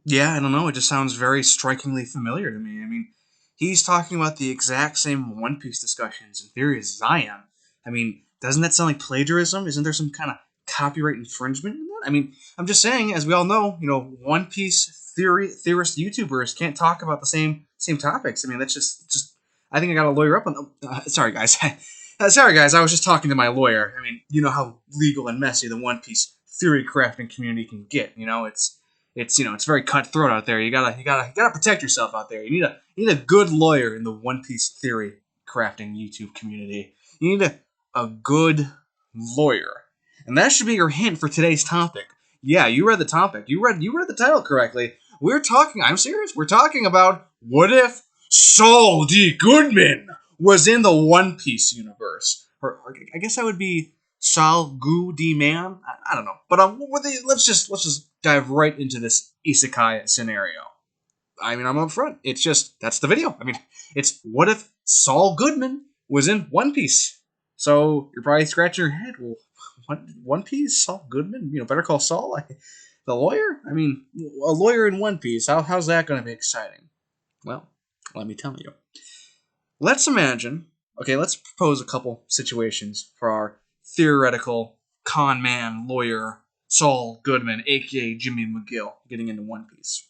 Yeah, I don't know. It just sounds very strikingly familiar to me. I mean, he's talking about the exact same One Piece discussions and theories as I am. I mean, doesn't that sound like plagiarism? Isn't there some kind of copyright infringement in that? I mean, I'm just saying, as we all know, One Piece theorist YouTubers can't talk about the same topics. I mean, that's just. I think I got a lawyer up on. Sorry, guys. Sorry, guys. I was just talking to my lawyer. I mean, you know how legal and messy the One Piece theory crafting community can get. It's very cutthroat out there. You gotta protect yourself out there. You need a good lawyer in the One Piece theory crafting YouTube community. You need a good lawyer, and that should be your hint for today's topic. Yeah, you read the topic. You read the title correctly. We're talking. I'm serious. We're talking about what if Saul D. Goodman was in the One Piece universe, or I guess that would be Saul Gu D Man. I don't know, but let's just dive right into this isekai scenario. I mean, I'm up front. It's just that's the video. I mean, it's what if Saul Goodman was in One Piece? So you're probably scratching your head. Well, One Piece, Saul Goodman. Better call Saul, the lawyer. I mean, a lawyer in One Piece. How's that going to be exciting? Well, let me tell you. Let's imagine. Okay, let's propose a couple situations for our theoretical con man lawyer Saul Goodman, aka Jimmy McGill, getting into One Piece.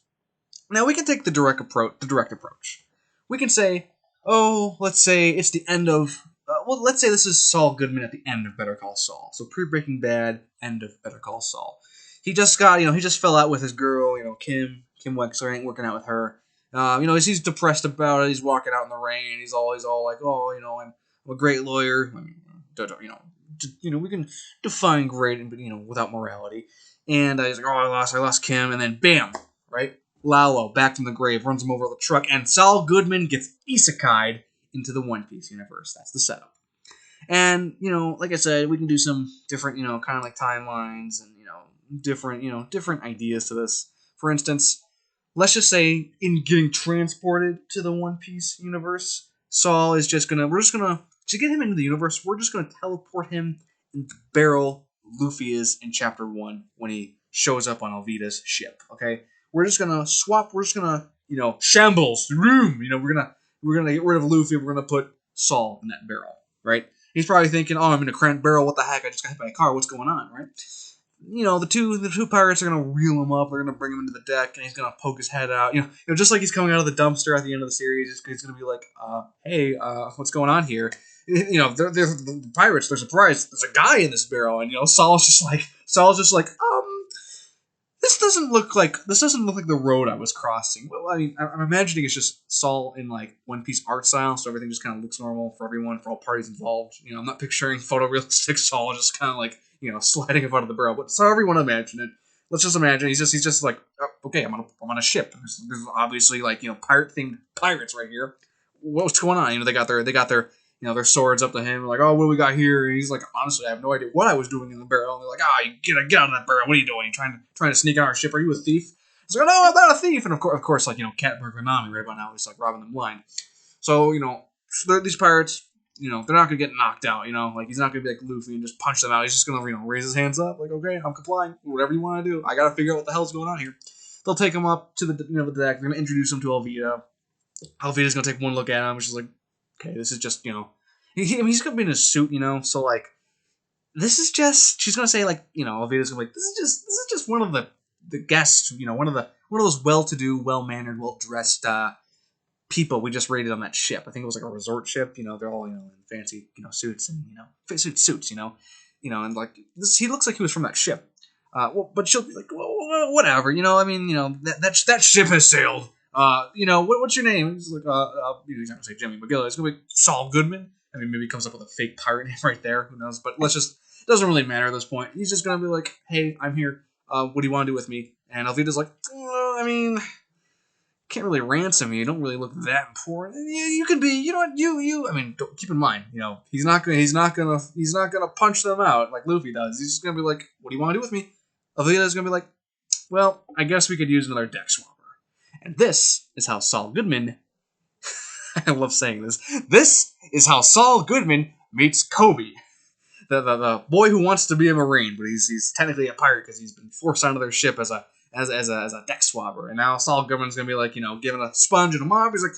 Now we can take the direct approach. We can say, oh, let's say it's the end of. Let's say this is Saul Goodman at the end of Better Call Saul. So pre-Breaking Bad, end of Better Call Saul. He just he just fell out with his girl, Kim Wexler ain't working out with her. He's depressed about it. He's walking out in the rain. He's always all like, oh, I'm a great lawyer. I mean, we can define great, but without morality. And he's like, oh, I lost Kim, and then bam, right? Lalo, back from the grave, runs him over with a truck, and Saul Goodman gets isekai'd into the One Piece universe. That's the setup. And, like I said, we can do some different, kind of like timelines and, different ideas to this. For instance, let's just say in getting transported to the One Piece universe, Saul is to get him into the universe, we're just gonna teleport him in the barrel Luffy is in chapter 1 when he shows up on Alvida's ship. Okay? We're just gonna swap, shambles the room. We're gonna get rid of Luffy, we're gonna put Saul in that barrel, right? He's probably thinking, oh, I'm in a cramped barrel, what the heck, I just got hit by a car, what's going on, right? The two pirates are gonna reel him up. They're gonna bring him into the deck, and he's gonna poke his head out. Just like he's coming out of the dumpster at the end of the series. He's gonna be like, "Hey, what's going on here?" The pirates. They're surprised. There's a guy in this barrel, and Saul's just like, this doesn't look like the road I was crossing. Well, I mean, I'm imagining it's just Saul in like One Piece art style, so everything just kind of looks normal for everyone, for all parties involved. I'm not picturing photorealistic Saul just kind of like sliding up out of the barrel, but so everyone imagine it. Let's just imagine he's just like, oh, okay, I'm on a ship. There's obviously like pirate themed pirates right here. What's going on? They got their their swords up to him, like, oh, what do we got here? And he's like, honestly, I have no idea what I was doing in the barrel. And they're like, you get out of that barrel. What are you doing? You trying to sneak on our ship? Are you a thief? He's like, no, I'm not a thief. And of course, Cat Burglar Nami right about now, he's like robbing them blind. So these pirates, they're not gonna get knocked out. Like he's not gonna be like Luffy and just punch them out. He's just gonna raise his hands up, like, okay, I'm complying. Whatever you want to do, I gotta figure out what the hell's going on here. They'll take him up to the deck. They're gonna introduce him to Alvida. Alvida's gonna take one look at him, which is like, okay, this is just he's gonna be in a suit, so like this is just she's gonna say like Alvida's gonna be like this is just one of the guests, one of those well-to-do, well-mannered, well-dressed people we just raided on that ship. I think it was like a resort ship. They're all in fancy suits and suits. And like this, he looks like he was from that ship. But she'll be like, well, whatever. That ship has sailed. What's your name? He's like, he's not gonna say Jimmy McGill. It's gonna be Saul Goodman. I mean, maybe he comes up with a fake pirate name right there. Who knows? But it doesn't really matter at this point. He's just gonna be like, hey, I'm here. What do you want to do with me? And Alvida's like, I mean, can't really ransom you. You don't really look that important. You could be, I mean, keep in mind, he's not gonna punch them out like Luffy does. He's just gonna be like, what do you want to do with me? Alvida's gonna be like, well, I guess we could use another deck swapper. And this is how Saul Goodman. I love saying this. This is how Saul Goodman meets Kobe, the boy who wants to be a Marine, but he's technically a pirate because he's been forced onto their ship as a as a deck swabber. And now Saul Goodman's gonna be like, given a sponge and a mop. He's like,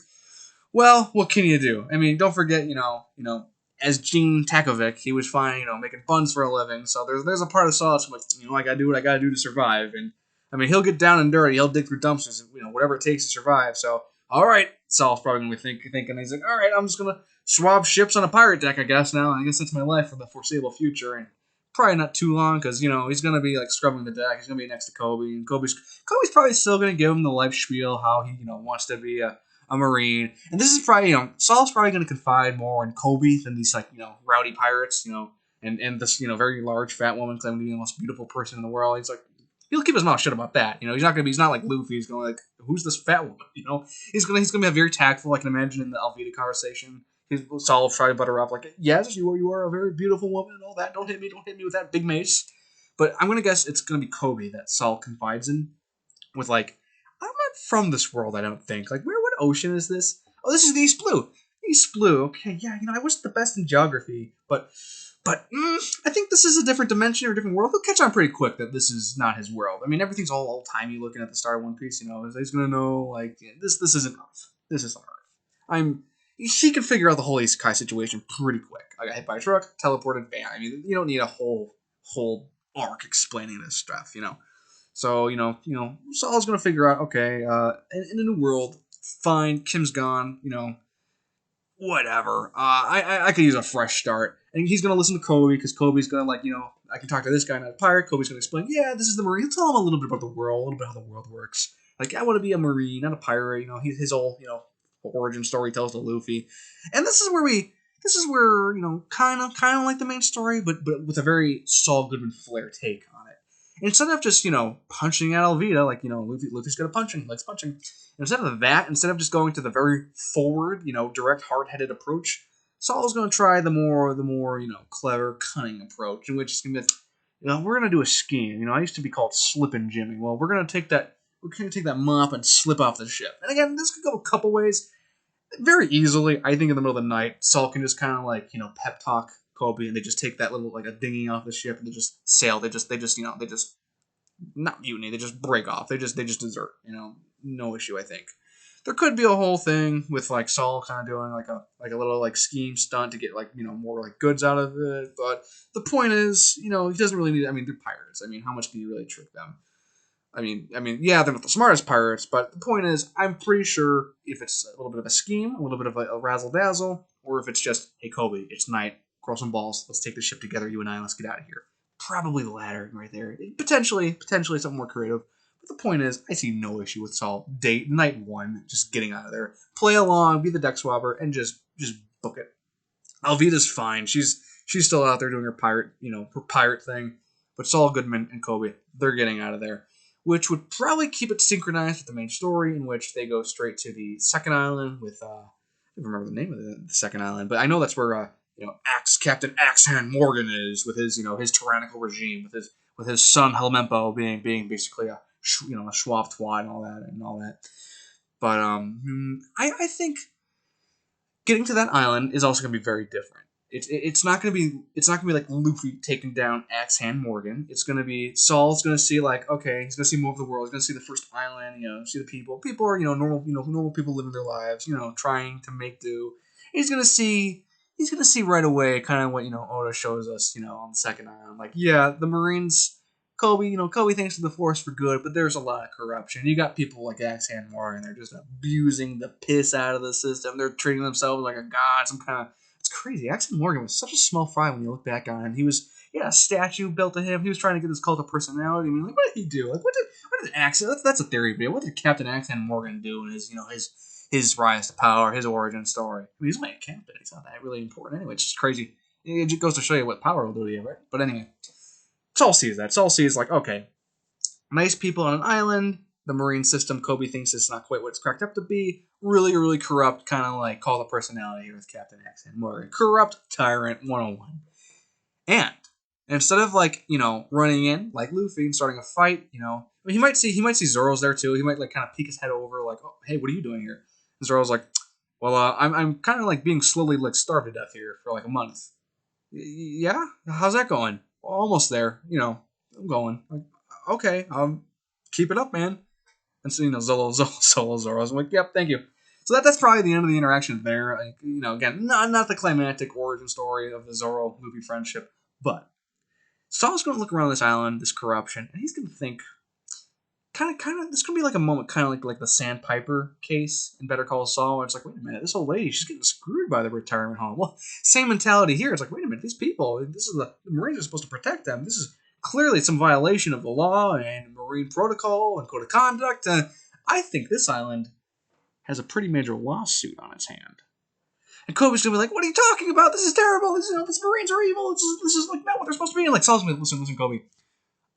well, what can you do? I mean, don't forget, as Gene Takovic, he was fine, making buns for a living. So there's a part of Saul that's like, I gotta do what I gotta do to survive. And I mean, he'll get down and dirty. He'll dig through dumpsters, whatever it takes to survive. So, all right, Saul's probably gonna be thinking, he's like, all right, I'm just gonna swab ships on a pirate deck, I guess now. I guess that's my life for the foreseeable future. And probably not too long because he's gonna be like scrubbing the deck. He's gonna be next to Kobe, and Kobe's probably still gonna give him the life spiel how he wants to be a Marine. And this is probably, Saul's probably going to confide more in Kobe than these, like, rowdy pirates, and this, very large fat woman claiming to be the most beautiful person in the world. He's like, he'll keep his mouth shut about that. He's not like Luffy. He's going like, who's this fat woman? He's gonna be very tactful. I can imagine in the Alvida conversation. Saul will try to butter up like, yes, you are a very beautiful woman and all that. Don't hit me with that big mace. But I'm gonna guess it's gonna be Kobe that Saul confides in with like, I'm not from this world, I don't think. Like, what ocean is this? Oh, this is the East Blue. East Blue. Okay, yeah, I wasn't the best in geography, but I think this is a different dimension or a different world. He'll catch on pretty quick that this is not his world. I mean, everything's all old-timey looking at the start of One Piece, He's gonna know, like, this isn't Earth. This isn't Earth. He can figure out the whole Isekai situation pretty quick. I got hit by a truck, teleported, bam. I mean, you don't need a whole arc explaining this stuff, So, Saul's going to figure out, okay, in a new world, fine, Kim's gone, whatever. I could use a fresh start. And he's going to listen to Kobe, because Kobe's going to, like, I can talk to this guy, not a pirate. Kobe's going to explain, yeah, this is the Marine. He'll tell him a little bit about the world, a little bit how the world works. Like, I want to be a Marine, not a pirate. His whole, origin story tells to Luffy. And this is where, kind of like the main story, but with a very Saul Goodman flair take on it. Instead of just, punching at Alvida, like, Luffy's good at punching, he likes punching. Instead of just going to the very forward, direct, hard-headed approach, Saul's going to try the more, clever, cunning approach, in which it's going to be, we're going to do a scheme. I used to be called slipping Jimmy. Well, we're going to take that mop and slip off the ship. And again, this could go a couple ways. Very easily, I think in the middle of the night, Saul can just kind of like, pep talk Kobe, and they just take that little, like, a dinghy off the ship, and they just sail. They just not mutiny. They just break off. They just desert. No issue. I think there could be a whole thing with like Saul kind of doing like a little like scheme stunt to get like more like goods out of it. But the point is, he doesn't really need. I mean, they're pirates. I mean, how much can you really trick them? I mean, yeah, they're not the smartest pirates, but the point is, I'm pretty sure if it's a little bit of a scheme, a little bit of a razzle dazzle, or if it's just, hey Kobe, it's night, grow some balls, let's take the ship together, you and I, let's get out of here. Probably the latter right there. Potentially something more creative. But the point is, I see no issue with Saul. Night one, just getting out of there. Play along, be the deck swabber, and just book it. Alvida's fine. She's still out there doing her pirate thing. But Saul Goodman and Kobe, they're getting out of there. Which would probably keep it synchronized with the main story, in which they go straight to the second island with, I don't remember the name of the second island, but I know that's where, Captain Axehand Morgan is, with his, his tyrannical regime, with his son Helmeppo being basically a Schwab twat and all that. But I think getting to that island is also going to be very different. It's not going to be like Luffy taking down Axe Hand Morgan. It's going to be Saul's going to see like, okay, he's going to see more of the world. He's going to see the first island. See the people. People are normal people living their lives. Trying to make do. He's going to see right away kind of what Oda shows us. On the second island, like, yeah, the Marines. Kobe thinks of the Force for good, but there's a lot of corruption. You got people like Axe Hand Morgan. They're just abusing the piss out of the system. They're treating themselves like a god. It's crazy. Axel Morgan was such a small fry when you look back on him. He had a statue built to him. He was trying to get this cult of personality. I mean, like, what did he do? Like, what did Axel? That's a theory video. What did Captain Axel Morgan do in his rise to power, his origin story? I mean, he's only a captain. He's not that really important anyway. It's just crazy. It just goes to show you what power will do to you, right? But anyway, Saul sees that. Saul sees like, okay, nice people on an island. The marine system, Kobe thinks it's not quite what it's cracked up to be. Really, really corrupt, kind of like Call the Personality here with Captain X and Morgan. Corrupt Tyrant 101. And instead of like, running in like Luffy and starting a fight, he might see Zoro's there too. He might like kind of peek his head over, like, oh, hey, what are you doing here? And Zoro's like, well, I'm kind of like being slowly like starved to death here for like a month. Yeah? How's that going? Well, almost there. I'm going. Like, okay. keep it up, man. And so, Zoro's like, yep, thank you. So that's probably the end of the interaction there. Like, again, not the climactic origin story of the Zoro Luffy friendship, but Saul's going to look around this island, this corruption, and he's going to think, this could be like a moment, kind of like the Sandpiper case in Better Call Saul, where it's like, wait a minute, this old lady, she's getting screwed by the retirement home. Well, same mentality here. It's like, wait a minute, these people, this is the Marines are supposed to protect them. This is clearly some violation of the law and Marine protocol and code of conduct. I think this island has a pretty major lawsuit on its hand. And Kobe's gonna be like, "What are you talking about? This is terrible. These Marines are evil. This is like not what they're supposed to be." And like Saul's gonna be, listen, Kobe.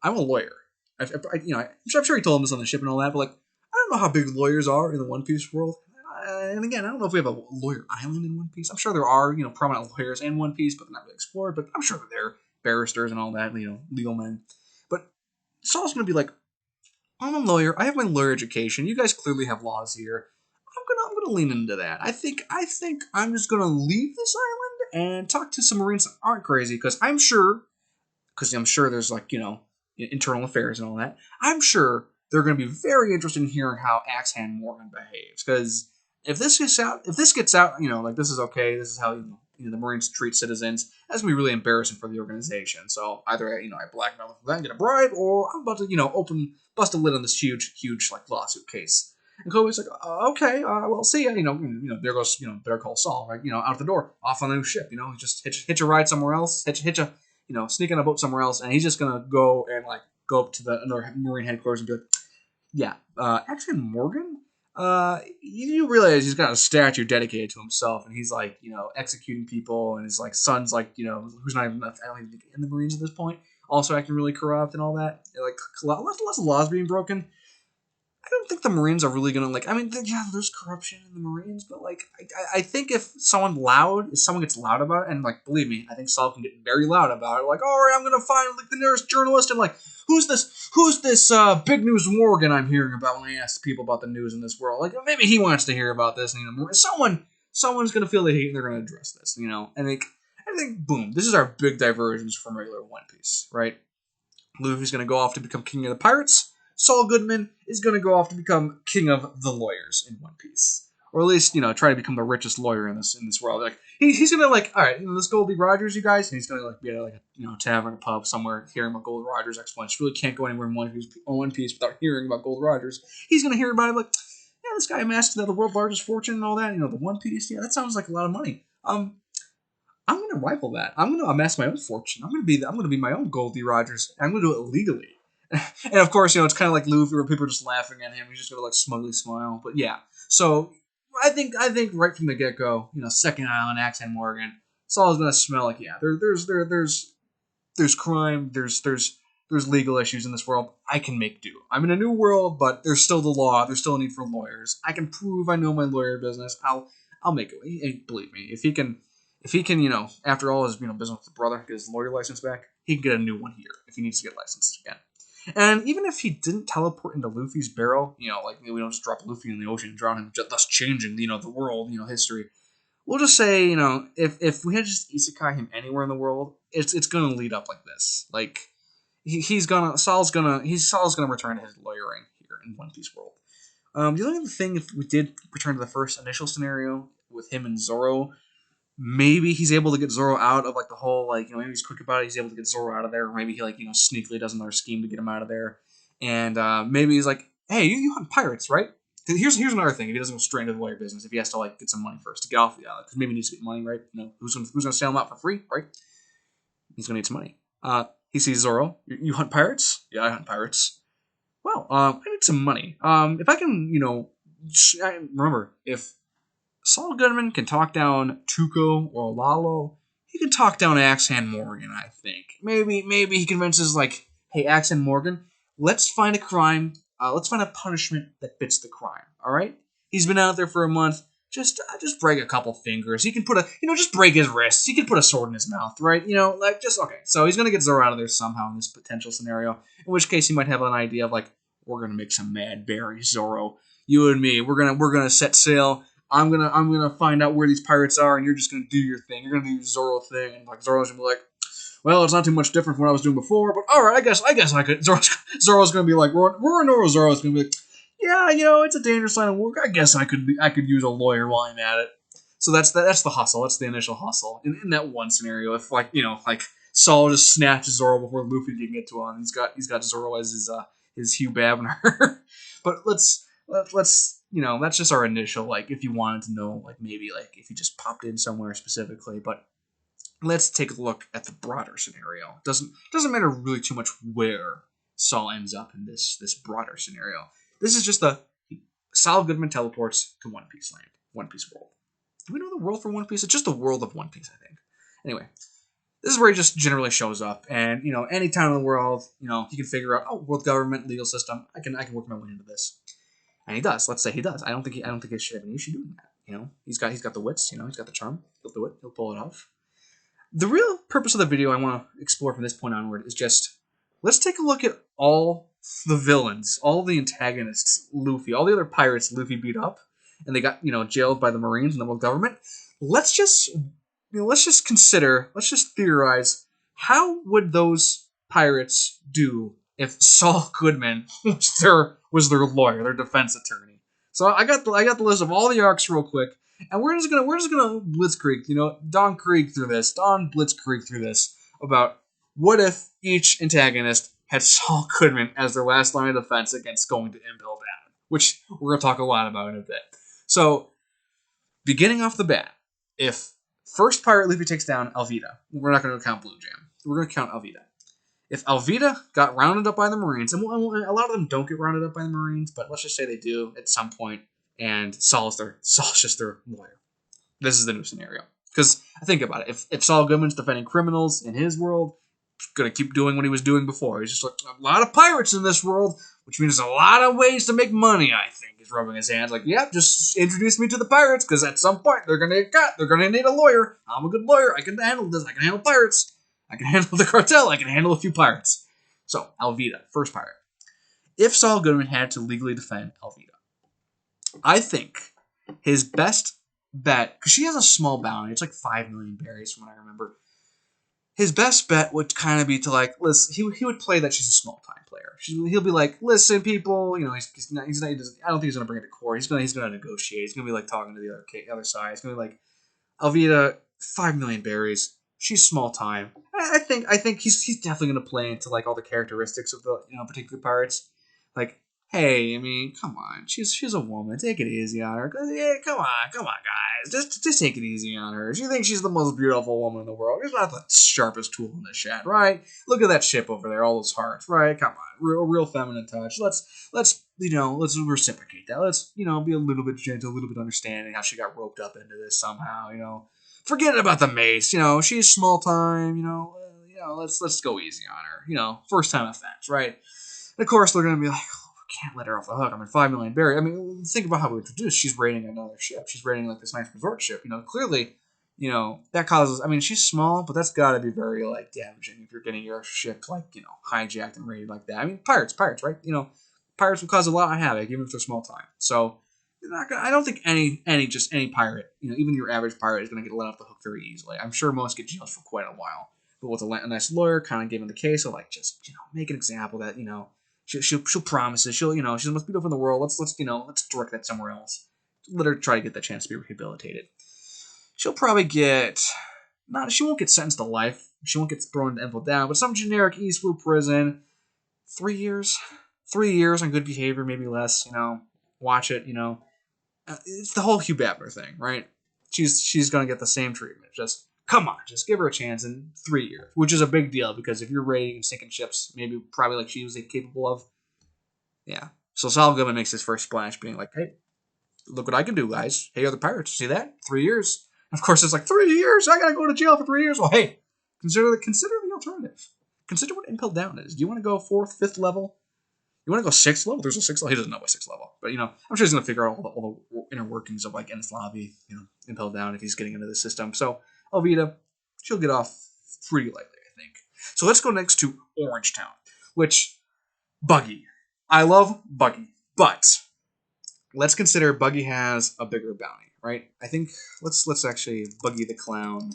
I'm a lawyer. I'm sure he told him this on the ship and all that, but like, I don't know how big lawyers are in the One Piece world. And again, I don't know if we have a lawyer island in One Piece. I'm sure there are, prominent lawyers in One Piece, but they're not really explored. But I'm sure they're there, barristers and all that, legal men. But Saul's gonna be like, I'm a lawyer. I have my lawyer education. You guys clearly have laws here. I'm gonna lean into that. I think I'm just gonna leave this island and talk to some Marines that aren't crazy, because I'm sure there's like, internal affairs and all that. I'm sure they're gonna be very interested in hearing how Axe Hand Morgan behaves, because if this gets out, like this is okay, this is how the Marines treat citizens, that's gonna be really embarrassing for the organization. So either I blackmail them, get a bribe, or I'm about to bust a lid on this huge like lawsuit case. And Kobe's like, okay, well, see ya. There goes, Better Call Saul, right? Out the door, off on the new ship. Just hitch a ride somewhere else, hitch a, sneak on a boat somewhere else, and he's just gonna go and like go up to the another Marine headquarters and be like, yeah, actually, Morgan, you realize he's got a statue dedicated to himself, and he's like, executing people, and his like son's like, who's not even, I don't even think in the Marines at this point, also acting really corrupt and all that. Like lots of laws being broken. I don't think the Marines are really gonna like. I mean, there's corruption in the Marines, but like, I think if someone gets loud about it, and like, believe me, I think Saul can get very loud about it. Like, all right, I'm gonna find like the nearest journalist, and like, who's this big news Morgan I'm hearing about when I ask people about the news in this world? Like, maybe he wants to hear about this, and someone's gonna feel the hate, and they're gonna address this, and like, I think, boom, this is our big divergence from regular One Piece, right? Luffy's gonna go off to become king of the pirates. Saul Goodman is going to go off to become king of the lawyers in One Piece, or at least try to become the richest lawyer in this world. Like he's going to like, all right, let's go Goldie Rogers, you guys, and he's going to like be at like a tavern, a pub somewhere, hearing about Gold Rogers exploits. Really can't go anywhere in One Piece without hearing about Gold Rogers. He's going to hear about it like, yeah, this guy amassed the world's largest fortune and all that. The One Piece, yeah, that sounds like a lot of money. I'm going to rival that. I'm going to amass my own fortune. I'm going to be my own Goldie Rogers. I'm going to do it legally. And of course, it's kind of like Luffy, where people are just laughing at him. He's just gonna like smugly smile. But yeah, so I think right from the get go, Second Island, Axe Hand Morgan, Saul's gonna smell like, yeah, there's crime, there's legal issues in this world. I can make do. I'm in a new world, but there's still the law. There's still a need for lawyers. I can prove I know my lawyer business. I'll make it. And believe me, if he can, after all his business with the brother, get his lawyer license back, he can get a new one here if he needs to get licensed again. And even if he didn't teleport into Luffy's barrel, like we don't just drop Luffy in the ocean and drown him, thus changing, the world, history. We'll just say, if we had just isekai him anywhere in the world, it's gonna lead up like this. Like Saul's gonna return to his lawyering here in One Piece world. The only other thing, if we did return to the first initial scenario with him and Zoro, maybe he's able to get Zoro out of like the whole maybe he's quick about it. He's able to get Zoro out of there. Or maybe he sneakily does another scheme to get him out of there. And maybe he's like, hey, you hunt pirates, right? Here's another thing. If he doesn't go straight into the lawyer business, if he has to get some money first to get off the island, because maybe he needs to get money, right? Who's gonna sell him out for free, right? He's gonna need some money. He sees Zoro. You hunt pirates? Yeah, I hunt pirates. Well, I need some money. If I can, remember if Saul Goodman can talk down Tuco or Lalo, he can talk down Axe Hand Morgan, I think. Maybe he convinces, hey, Axe Hand Morgan, let's find a crime, let's find a punishment that fits the crime, alright? He's been out there for a month, just break a couple fingers. He can put just break his wrists. He can put a sword in his mouth, right? Okay. So he's going to get Zoro out of there somehow in this potential scenario, in which case he might have an idea of, we're going to make some mad berries, Zoro. You and me, we're gonna set sail. I'm gonna find out where these pirates are, and you're just gonna do your thing. You're gonna do your Zoro thing, and Zoro's gonna be like, well, it's not too much different from what I was doing before, but all right, I guess I could. Zoro's gonna be like, Zoro's gonna be like, yeah, it's a dangerous line of work. I guess I could use a lawyer while I'm at it. So that's the hustle. That's the initial hustle. In that one scenario, if like Saul just snatches Zoro before Luffy can get to him, he's got Zoro as his Hugh Bavner. But let's that's just our initial, like, if you wanted to know, like, maybe like if he just popped in somewhere specifically. But let's take a look at the broader scenario. Doesn't matter really too much where Saul ends up in this broader scenario. This is just Saul Goodman teleports to One Piece land, One Piece world. Do we know the world for One Piece? It's just the world of One Piece, I think. Anyway, this is where he just generally shows up, and any town in the world, he can figure out, world government, legal system. I can work my way into this, and he does. Let's say he does. I don't think he should have any issue doing that. He's got the wits. He's got the charm. He'll do it. He'll pull it off. The real purpose of the video I want to explore from this point onward is just, let's take a look at all the villains, all the antagonists, Luffy, all the other pirates Luffy beat up, and they got jailed by the Marines and the world government. Let's just consider, let's just theorize, how would those pirates do if Saul Goodman was their lawyer, their defense attorney? So I got the list of all the arcs real quick, and we're just gonna blitzkrieg, Don blitzkrieg through this about what if each antagonist had Saul Goodman as their last line of defense against going to Impel Down, which we're gonna talk a lot about in a bit. So, beginning off the bat, if first pirate Luffy takes down Alvida, we're not going to count Blue Jam. We're going to count Alvida. If Alvida got rounded up by the Marines, and a lot of them don't get rounded up by the Marines, but let's just say they do at some point, and Saul's just their lawyer. This is the new scenario. Because think about it, if Saul Goodman's defending criminals in his world, he's going to keep doing what he was doing before. He's just like, a lot of pirates in this world, which means there's a lot of ways to make money, I think. He's rubbing his hands like, yep, just introduce me to the pirates, because at some point they're going to get cut. They're going to need a lawyer. I'm a good lawyer. I can handle this. I can handle pirates. I can handle the cartel. I can handle a few pirates. So, Alvida, first pirate. If Saul Goodman had to legally defend Alvida, I think his best bet, because she has a small bounty, it's like 5 million berries from what I remember. His best bet would kind of be to, like, listen, he would play that she's a small-time player. He'll be like, listen, people, he's not, I don't think he's going to bring it to court. He's going to negotiate. He's going to be, like, talking to the other side. He's going to be like, Alvida, 5 million berries. She's small-time. I think he's definitely going to play into, like, all the characteristics of the, particular pirates. Like, hey, I mean, come on. She's a woman. Take it easy on her. Yeah, come on, guys. Just take it easy on her. She thinks she's the most beautiful woman in the world. She's not the sharpest tool in the shed, right? Look at that ship over there, all those hearts, right? Come on, real feminine touch. Let's reciprocate that. Let's be a little bit gentle, a little bit understanding how she got roped up into this somehow. Forget about the mace. She's small time. Let's go easy on her. First time offense, right? And of course, they're gonna be like, can't let her off the hook. I mean, 5 million berry. I mean, think about how we introduced. She's raiding another ship. She's raiding like this nice resort ship. Clearly, that causes. I mean, she's small, but that's got to be very like damaging if you're getting your ship like hijacked and raided like that. I mean, pirates, right? Pirates will cause a lot of havoc even if they're small time. So, I don't think any pirate, even your average pirate, is going to get let off the hook very easily. I'm sure most get jailed for quite a while. But with a nice lawyer, kind of giving the case of like just make an example that She'll promise it. She's the most beautiful in the world. Let's direct that somewhere else. Let her try to get that chance to be rehabilitated. She'll probably she won't get sentenced to life. She won't get thrown into Impel Down, but some generic Eastwood prison. 3 years. 3 years on good behavior, maybe less, watch it, It's the whole Hugh Bavner thing, right? She's gonna get the same treatment. Just come on, just give her a chance in 3 years, which is a big deal because if you're raiding and sinking ships, probably like she was capable of, yeah. So Saul Goodman makes his first splash, being like, "Hey, look what I can do, guys! Hey, other pirates, see that? 3 years." Of course, it's like 3 years. I gotta go to jail for 3 years. Well, hey, consider the alternative. Consider what Impel Down is. Do you want to go 4th, 5th level? You want to go 6th level? There's a 6th level. He doesn't know what 6th level, but I'm sure he's gonna figure out all the inner workings of like Ennis Lobby, Impel Down if he's getting into the system. So Alvida, she'll get off pretty lightly, I think. So let's go next to Orange Town, which Buggy. I love Buggy, but let's consider Buggy has a bigger bounty, right? I think let's actually Buggy the Clown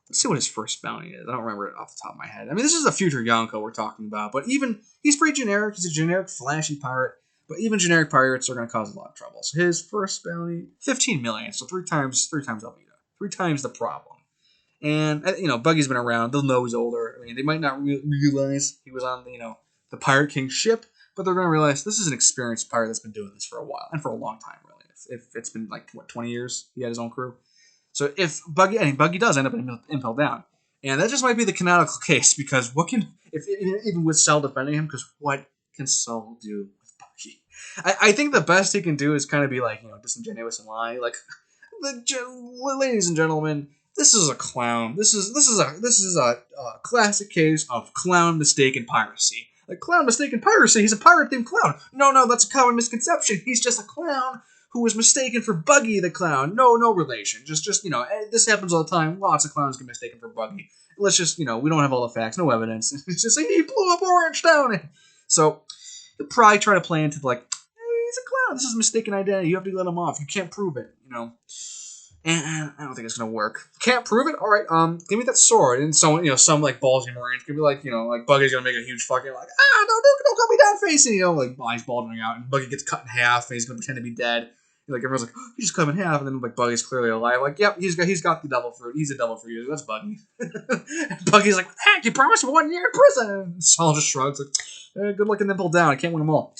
Let's see what his first bounty is. I don't remember it off the top of my head. I mean, this is a future Yonko we're talking about, but even he's pretty generic. He's a generic, flashy pirate. But even generic pirates are going to cause a lot of trouble. So his first bounty, 15 million. So three times Alvida, three times the problem. And Buggy's been around. They'll know he's older. I mean, they might not realize he was on the Pirate King ship, but they're going to realize this is an experienced pirate that's been doing this for a while and for a long time, really. If it's been like 20 years, he had his own crew. So if Buggy does end up impelled down, and that just might be the canonical case because even with Saul defending him, because what can Saul do with Buggy? I think the best he can do is kind of be like disingenuous and lie, like ladies and gentlemen, this is a clown. This is a classic case of clown mistaken piracy. Like clown mistaken piracy. He's a pirate themed clown. No, that's a common misconception. He's just a clown who was mistaken for Buggy the clown. No relation. Just this happens all the time. Lots of clowns get mistaken for Buggy. Let's just we don't have all the facts, no evidence. It's just like he blew up Orange Town. So he'll probably try to play into like, hey, he's a clown. This is a mistaken identity. You have to let him off. You can't prove it. And I don't think it's gonna work. Can't prove it. All right, give me that sword. And someone, some like ballsy Marines could be like, like Buggy's gonna make a huge fucking like, don't cut me down facing, like eyes bulging out, and Buggy gets cut in half, and he's gonna pretend to be dead. Like everyone's like, he just cut him in half, and then like Buggy's clearly alive. Like, yep, he's got the devil fruit. He's a devil for you. That's Buggy. And Buggy's like, heck, you promised me 1 year in prison. And Saul just shrugs like, good luck in them pull down. I can't win them all.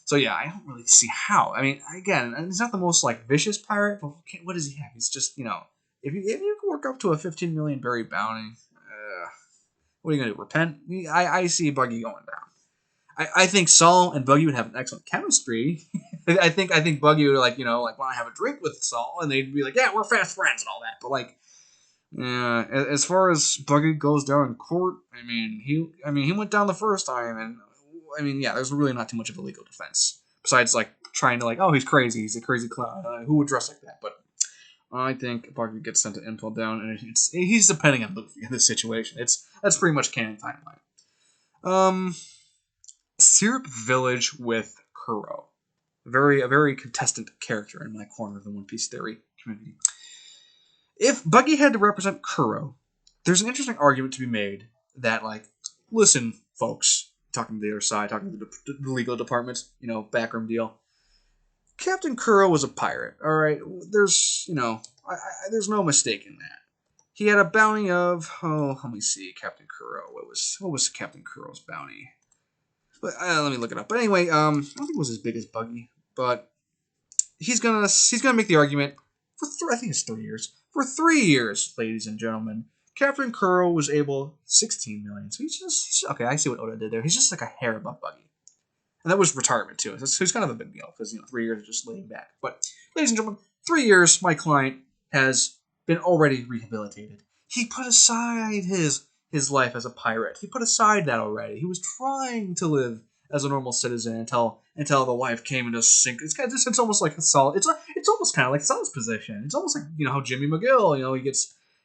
So yeah, I don't really see how. I mean, again, he's not the most like vicious pirate, but what does he have? He's just if you can work up to a 15 million berry bounty, what are you gonna do? Repent? I see Buggy going down. I think Saul and Buggy would have an excellent chemistry. I think Buggy would like want to have a drink with Saul, and they'd be like, yeah, we're fast friends and all that. But like, yeah, as far as Buggy goes down in court, he went down the first time, and there's really not too much of a legal defense besides like trying to like, oh, he's crazy, he's a crazy clown. Who would dress like that? But I think Buggy gets sent to impel down, and he's depending on Luffy in this situation. That's pretty much canon timeline. Syrup Village with Kuro, a very contestant character in my corner of the One Piece theory community. If Buggy had to represent Kuro, there's an interesting argument to be made that like, listen, folks. Talking to the other side, talking to the legal department, backroom deal. Captain Kuro was a pirate, all right? There's, there's no mistake in that. He had a bounty of, let me see, Captain Kuro. What was Captain Kuro's bounty? But let me look it up. But anyway, I don't think it was as big as Buggy, but he's gonna make the argument for I think it's 3 years. For 3 years, ladies and gentlemen, Captain Kuro was able 16 million. So he's okay. I see what Oda did there. He's just like a hair above Buggy, and that was retirement too. So it's kind of a big deal because 3 years of just laying back. But ladies and gentlemen, 3 years, my client has been already rehabilitated. He put aside his life as a pirate. He put aside that already. He was trying to live as a normal citizen until the wife came into sink. It's almost like a Saul. It's almost kind of like Saul's position. It's almost like how Jimmy McGill.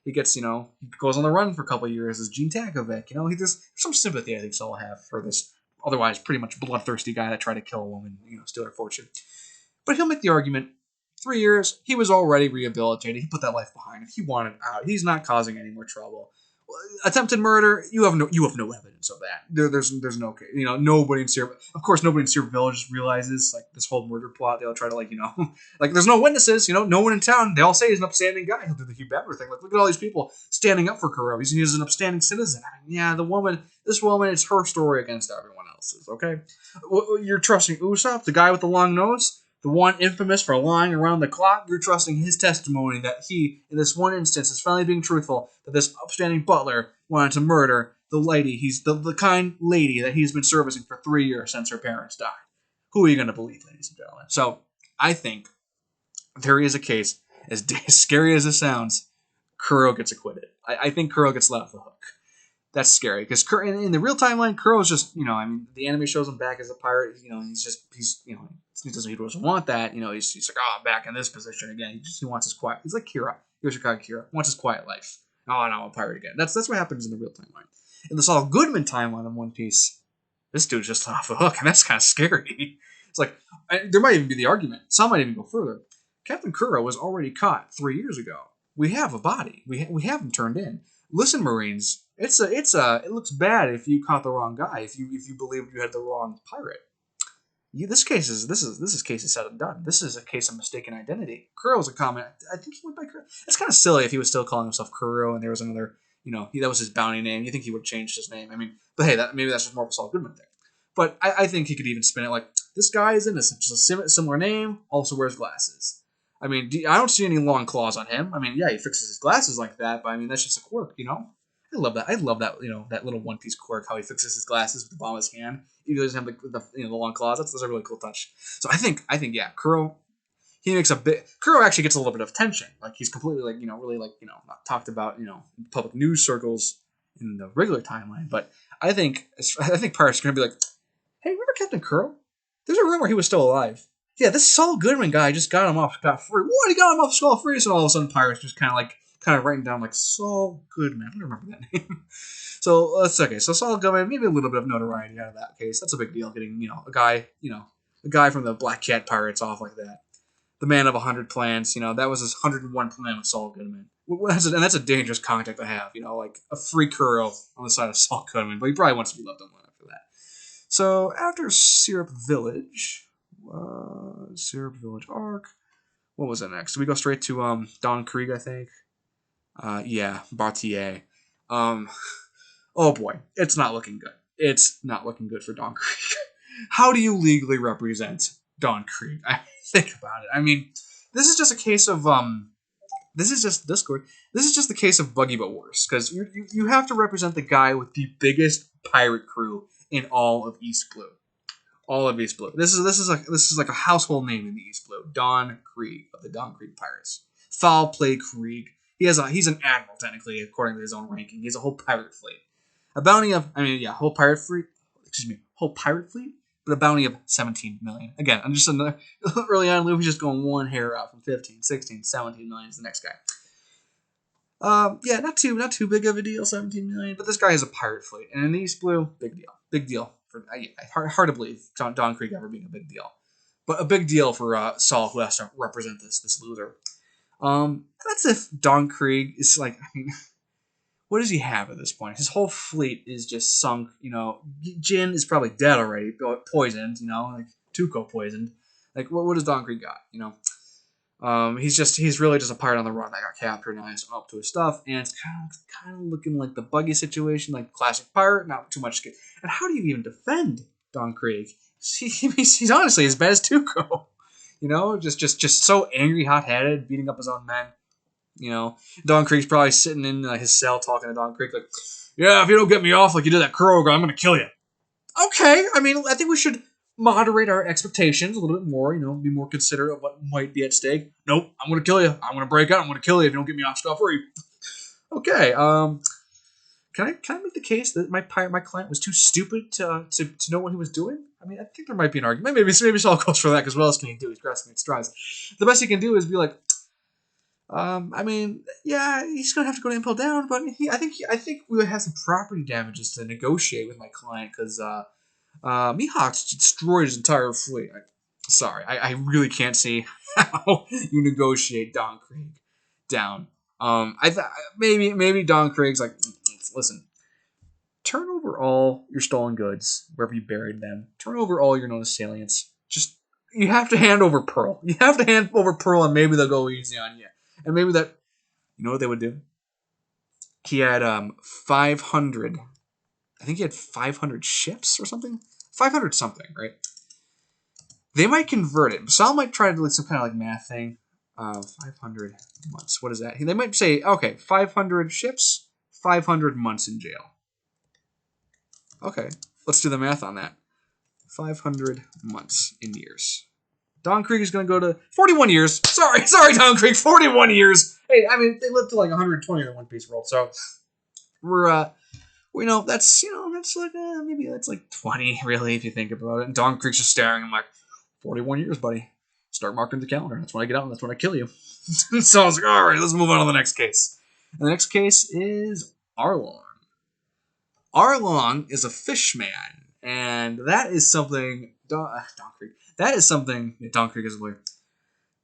He goes on the run for a couple of years as Gene Takovic. There's some sympathy I think Saul will have for this otherwise pretty much bloodthirsty guy that tried to kill a woman, steal her fortune. But he'll make the argument, 3 years, he was already rehabilitated. He put that life behind him. He wanted out. He's not causing any more trouble. Attempted murder, you have no evidence of that. There's no case. Nobody in Syrup, of course, nobody in Syrup Village realizes like this whole murder plot. They'll try to like there's no witnesses. No one in town. They all say he's an upstanding guy. He'll do the Hugh Hefner thing. Like look at all these people standing up for Kuro. He's an upstanding citizen. This woman, it's her story against everyone else's. Okay, you're trusting Usopp, the guy with the long nose. The one infamous for lying around the clock, you're trusting his testimony that he, in this one instance, is finally being truthful, that this upstanding butler wanted to murder the lady, he's the kind lady that he's been servicing for 3 years since her parents died. Who are you going to believe, ladies and gentlemen? So, I think there is a case, as scary as it sounds, Kuro gets acquitted. I think Kuro gets let off the hook. That's scary because in the real timeline, Kuro's just the anime shows him back as a pirate. He doesn't want that. He's like, I'm back in this position again. He wants his quiet. He's like Kira, Yoshikage Kira, wants his quiet life. Oh, now I'm a pirate again. That's what happens in the real timeline. In the Saul Goodman timeline in One Piece, this dude's just let off the hook, and that's kind of scary. It's like there might even be the argument. Some might even go further. Captain Kuro was already caught 3 years ago we have a body. We have him turned in. Listen, Marines, it looks bad if you caught the wrong guy. If you believed you had the wrong pirate. This is case is said and done. This is a case of mistaken identity. Kuro was a comment. I think he went by Kuro. It's kind of silly if he was still calling himself Kuro and there was another. That was his bounty name. You think he would have changed his name? I mean, but hey, maybe that's just more of a Saul Goodman thing. But I think he could even spin it like this guy is innocent, just a similar name, also wears glasses. I mean, I don't see any long claws on him. I mean, yeah, he fixes his glasses like that, but I mean, that's just a quirk. I love that. I love that. That little One Piece quirk, how he fixes his glasses with the palm of his hand. He doesn't have the long claws. That's a really cool touch. So I think yeah, Kuro. He makes a bit. Kuro actually gets a little bit of attention. Like he's completely really not talked about in public news circles in the regular timeline. But I think pirates are gonna be like, hey, remember Captain Kuro? There's a rumor he was still alive. Yeah, this Saul Goodman guy just got him off scot free. What? He got him off scot free, so all of a sudden pirates just kind of writing down like Saul Goodman. I don't remember that name. So that's okay. So Saul Goodman, maybe a little bit of notoriety out of that case. That's a big deal. Getting a guy from the Black Cat Pirates off like that. The man of 100 plans. That was his 101 plan with Saul Goodman. And that's a dangerous contact to have. Like a free Kuro on the side of Saul Goodman, but he probably wants to be left alone after that. So after Syrup Village arc. What was it next? We go straight to Don Krieg, I think. Yeah, Bartier. Oh boy, it's not looking good. It's not looking good for Don Krieg. How do you legally represent Don Krieg? Think about it. I mean, this is just a case of This is just Discord. This is just the case of Buggy but worse, because you have to represent the guy with the biggest pirate crew in all of East Blue. All of East Blue. This is like a household name in the East Blue. Don Krieg of the Don Krieg Pirates. Foul play Krieg. He's an admiral technically, according to his own ranking. He has a whole pirate fleet. A bounty of whole pirate fleet. Whole pirate fleet, but a bounty of 17 million. Again, I'm just early on. Luffy's just going one hair out from 15, 16, 17 million is the next guy. Yeah, not too big of a deal, 17 million. But this guy has a pirate fleet, and in the East Blue, big deal for hard to believe Don Krieg ever being a big deal, but a big deal for Saul, who has to represent this loser. That's if Don Krieg is like, I mean, what does he have at this point? His whole fleet is just sunk. Jin is probably dead already, poisoned. Like Tuco poisoned. Like what does Don Krieg got? He's really just a pirate on the run that got captured and he's up to his stuff, and it's kind of looking like the Buggy situation, like classic pirate, not too much. And how do you even defend Don Krieg? He's honestly as bad as Tuco. Just so angry, hot-headed, beating up his own men. Don Krieg's probably sitting in his cell talking to Don Krieg like, yeah, if you don't get me off like you did that Kroger, I'm gonna kill you. Okay, I mean, I think we should moderate our expectations a little bit more, be more considerate of what might be at stake. Nope, I'm going to kill you. I'm going to break out. I'm going to kill you if you don't get me off scot-free. Okay, can I make the case that my client was too stupid to know what he was doing? I mean, I think there might be an argument. Maybe Saul goes for that, because what else can he do? He's grasping at straws. The best he can do is be like, I mean, yeah, he's going to have to go to Impel Down, but I think we would have some property damages to negotiate with my client, because Mihawk's destroyed his entire fleet. I really can't see how you negotiate Don Krieg down. Maybe Don Krieg's like, listen, turn over all your stolen goods wherever you buried them. Turn over all your known assailants. You have to hand over Pearl. You have to hand over Pearl, and maybe they'll go easy on you. And maybe that, what they would do? He had 500. I think he had 500 ships or something. 500 something, right? They might convert it. Saul might try to do some kind of like math thing. 500 months. What is that? They might say, okay, 500 ships, 500 months in jail. Okay, let's do the math on that. 500 months in years. Don Krieg is going to go to 41 years. Sorry, Don Krieg, 41 years. Hey, I mean, they lived to like 120 in the One Piece world, so we're that's like maybe that's like 20 really if you think about it. And Don Krieg's just staring. I'm like, 41 years, buddy. Start marking the calendar. That's when I get out, and that's when I kill you. So I was like, all right, let's move on to the next case. And the next case is Arlong. Arlong is a fishman, and that is something Don Krieg. That is something Don Krieg is a lawyer.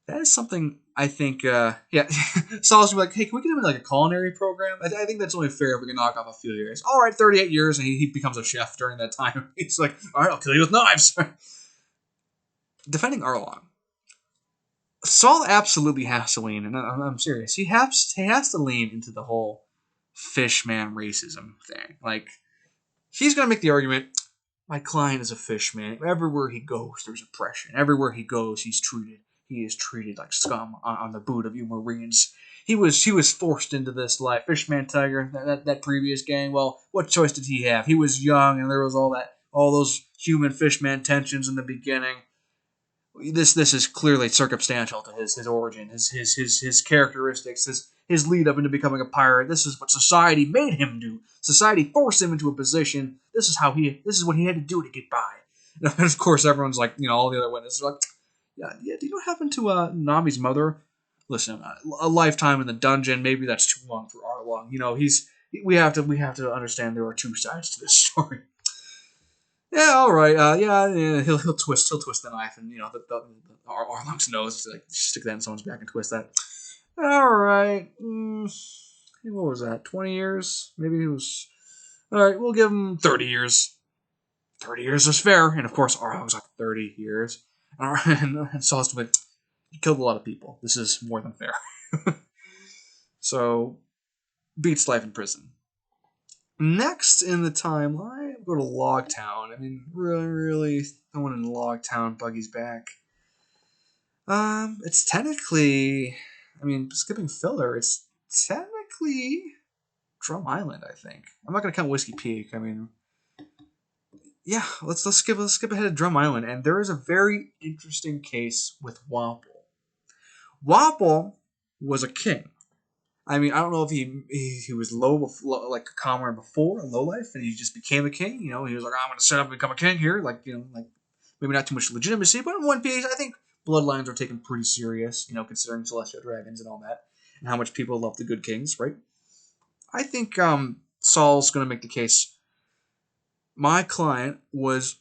That is something I think. Yeah, Saul's gonna be like, hey, can we get him in like a culinary program? I think that's only fair if we can knock off a few years. All right, 38 years, and he becomes a chef during that time. He's like, all right, I'll kill you with knives. Defending Arlong, Saul absolutely has to lean, and I'm serious. He has to lean into the whole fishman racism thing. Like he's gonna make the argument. My client is a fishman. Everywhere he goes, there's oppression. Everywhere he goes, he is treated like scum on the boot of you Marines. He was forced into this life. Fishman Tiger, that previous gang. Well, what choice did he have? He was young, and there was all those human fishman tensions in the beginning. This is clearly circumstantial to his origin, his characteristics, his lead up into becoming a pirate. This is what society made him do. Society forced him into a position. This is what he had to do to get by. And of course, everyone's like, all the other witnesses are like, yeah. Do you know what happened to Nami's mother? Listen, a lifetime in the dungeon. Maybe that's too long for Arlong. He's we have to understand there are two sides to this story. Yeah, all right. Yeah. He'll twist the knife, and Arlong's nose to like stick that in someone's back and twist that. All right. What was that? 20 years? Maybe he was. All right, we'll give him 30 years. 30 years is fair, and of course Arlong's like 30 years. All right, and Saul's like, you killed a lot of people. This is more than fair. So beats life in prison. Next in the timeline, go to Logtown. I mean, really, someone in Logtown, Buggy's back. It's technically, I mean, skipping filler, it's technically Drum Island. I think I'm not gonna count Whiskey Peak. I mean, yeah, let's skip ahead to Drum Island, and there is a very interesting case with Wapple. Wapple was a king. I mean, I don't know if he was like a commoner before, a low life, and he just became a king. He was like, I'm going to set up and become a king here. Like, like maybe not too much legitimacy, but in One Piece, I think bloodlines are taken pretty serious. Considering celestial dragons and all that, and how much people love the good kings, right? I think Saul's going to make the case. My client was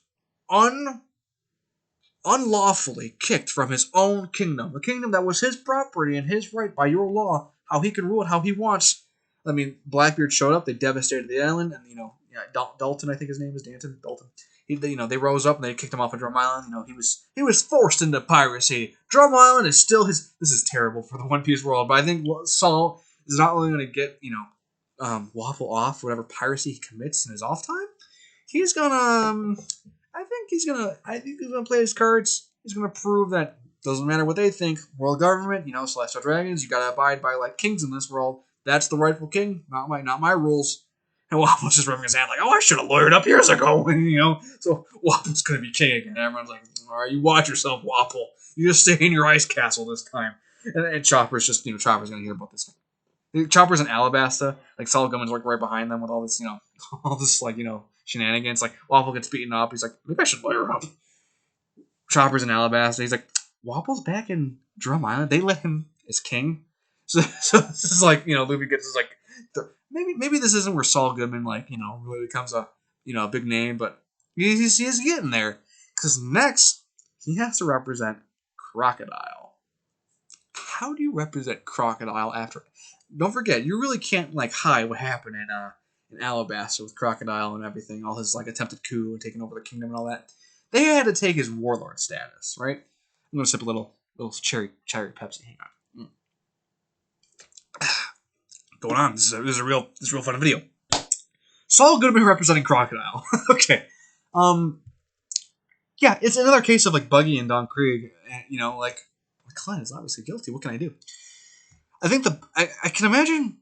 un unlawfully kicked from his own kingdom, a kingdom that was his property and his right by your law, how he can rule it how he wants. I mean, Blackbeard showed up, they devastated the island, and Dalton, I think his name is Dalton. They rose up and they kicked him off of Drum Island. He was forced into piracy. Drum Island is still his. This is terrible for the One Piece world, but I think Saul is not only going to get Waffle off whatever piracy he commits in his off time. He's gonna I think he's gonna play his cards. He's gonna prove that doesn't matter what they think. World government, celestial dragons. You gotta abide by like kings in this world. That's the rightful king, not my rules. And Waffle's just rubbing his hand like, oh, I should have lawyered up years ago. So Waffle's gonna be king again. And everyone's like, all right, you watch yourself, Waffle. You just stay in your ice castle this time. And Chopper's just, Chopper's gonna hear about this. Chopper's in Alabasta. Like Saul Goodman's like right behind them with all this, all this like shenanigans. Like Waffle gets beaten up. He's like, maybe I should lawyer up. Chopper's in Alabasta. He's like, Waffle's back in Drum Island. They let him as king. So this is like, Luffy gets his like, maybe this isn't where Saul Goodman like, really becomes a big name, but he's getting there. Because next he has to represent Crocodile. How do you represent Crocodile after? Don't forget, you really can't like hide what happened in Alabasta with Crocodile and everything, all his like attempted coup and taking over the kingdom and all that. They had to take his warlord status, right? I'm gonna sip a little cherry Pepsi. Hang on. Going on. This is a real fun video. Saul Goodman representing Crocodile. Okay. Yeah, it's another case of like Buggy and Don Krieg. Like my client is obviously guilty. What can I do? I think I can imagine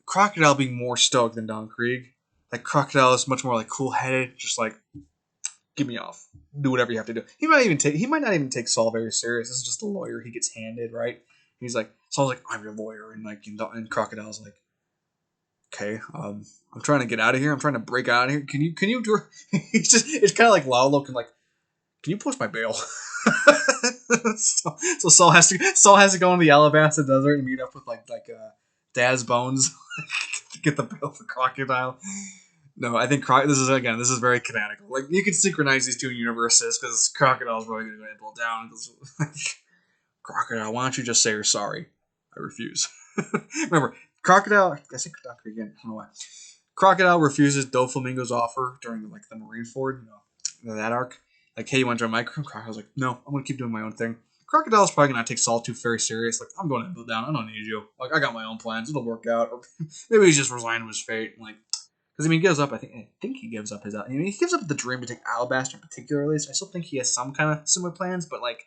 Crocodile being more stoked than Don Krieg. Like Crocodile is much more like cool headed, just like get me off, do whatever you have to do. He might not even take Saul very serious. This is just a lawyer he gets handed, right? He's like Saul's like, I'm your lawyer, and Crocodile's like, okay, I'm trying to get out of here. I'm trying to break out of here. Can you do? It's kind of like Lalo can like, can you post my bail? so Saul has to go in the Alabasta desert and meet up with like Daz Bones to get the bail for Crocodile. No, I think this is very canonical. Like you can synchronize these two universes because Crocodile's really going to go down. Crocodile, why don't you just say you're sorry? I refuse. Remember, Crocodile. I say Doctor again. I don't know why. Crocodile refuses Doflamingo's offer during like the Marineford, that arc. Like, hey, you want to join my crew? Crocodile's like, no, I'm gonna keep doing my own thing. Crocodile's probably gonna take Saul too very serious. Like, I'm going to build down. I don't need you. Like, I got my own plans. It'll work out. Or maybe he's just resigned to his fate. Like, because he gives up. I think he gives up his. He gives up the dream to take Alabaster particularly. So I still think he has some kind of similar plans. But like,